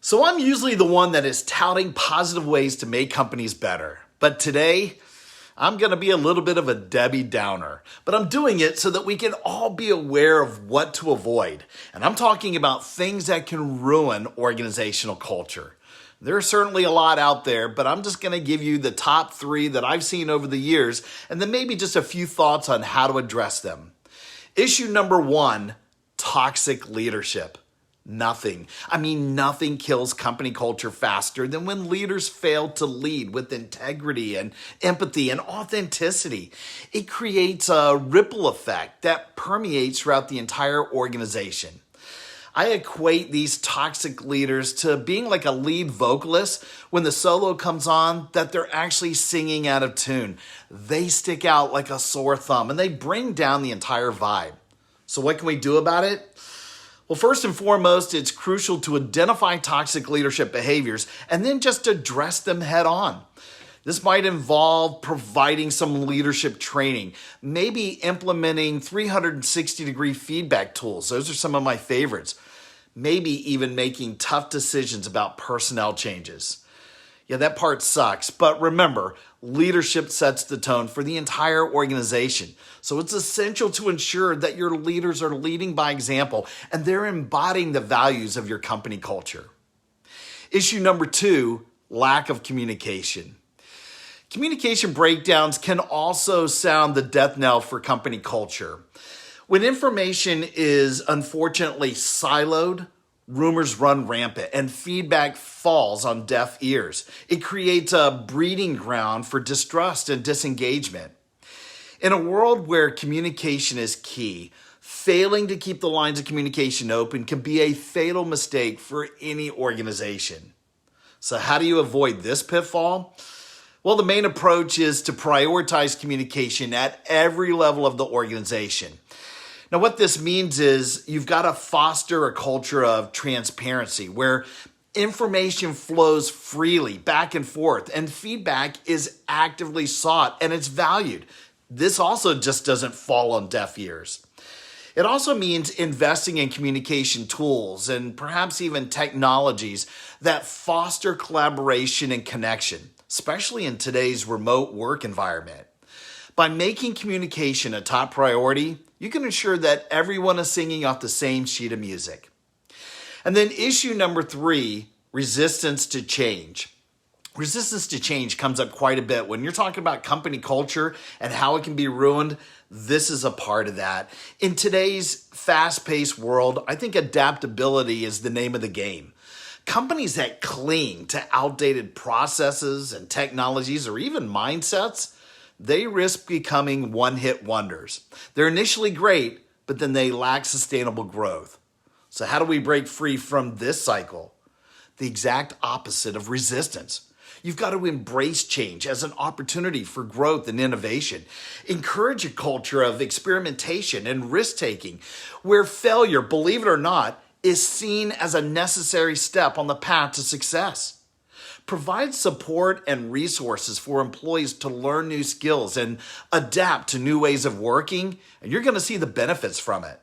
So I'm usually the one that is touting positive ways to make companies better. But today, I'm going to be a little bit of a Debbie Downer. But I'm doing it so that we can all be aware of what to avoid. And I'm talking about things that can ruin organizational culture. There's certainly a lot out there, but I'm just going to give you the top 3 that I've seen over the years, and then maybe just a few thoughts on how to address them. Issue number 1, toxic leadership. Nothing kills company culture faster than when leaders fail to lead with integrity and empathy and authenticity. It creates a ripple effect that permeates throughout the entire organization. I equate these toxic leaders to being like a lead vocalist when the solo comes on that they're actually singing out of tune. They stick out like a sore thumb and they bring down the entire vibe. So what can we do about it? Well, first and foremost, it's crucial to identify toxic leadership behaviors and then just address them head on. This might involve providing some leadership training, maybe implementing 360-degree feedback tools. Those are some of my favorites. Maybe even making tough decisions about personnel changes. Yeah, that part sucks, but remember, leadership sets the tone for the entire organization. So it's essential to ensure that your leaders are leading by example and they're embodying the values of your company culture. Issue number 2, lack of communication. Communication breakdowns can also sound the death knell for company culture. When information is unfortunately siloed, rumors run rampant and feedback falls on deaf ears. It creates a breeding ground for distrust and disengagement. In a world where communication is key, failing to keep the lines of communication open can be a fatal mistake for any organization. So how do you avoid this pitfall? Well, the main approach is to prioritize communication at every level of the organization. Now, what this means is you've got to foster a culture of transparency where information flows freely back and forth and feedback is actively sought and it's valued. This also just doesn't fall on deaf ears. It also means investing in communication tools and perhaps even technologies that foster collaboration and connection, especially in today's remote work environment. By making communication a top priority, you can ensure that everyone is singing off the same sheet of music. And then issue number 3, resistance to change. Resistance to change comes up quite a bit. When you're talking about company culture and how it can be ruined, this is a part of that. In today's fast-paced world, I think adaptability is the name of the game. Companies that cling to outdated processes and technologies or even mindsets, they risk becoming one-hit wonders. They're initially great, but then they lack sustainable growth. So how do we break free from this cycle? The exact opposite of resistance. You've got to embrace change as an opportunity for growth and innovation. Encourage a culture of experimentation and risk-taking, where failure, believe it or not, is seen as a necessary step on the path to success. Provide support and resources for employees to learn new skills and adapt to new ways of working, and you're going to see the benefits from it.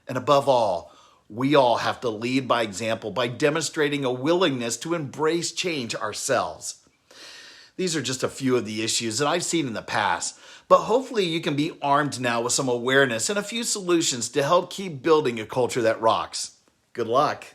And above all, we all have to lead by example by demonstrating a willingness to embrace change ourselves. These are just a few of the issues that I've seen in the past, but hopefully you can be armed now with some awareness and a few solutions to help keep building a culture that rocks. Good luck.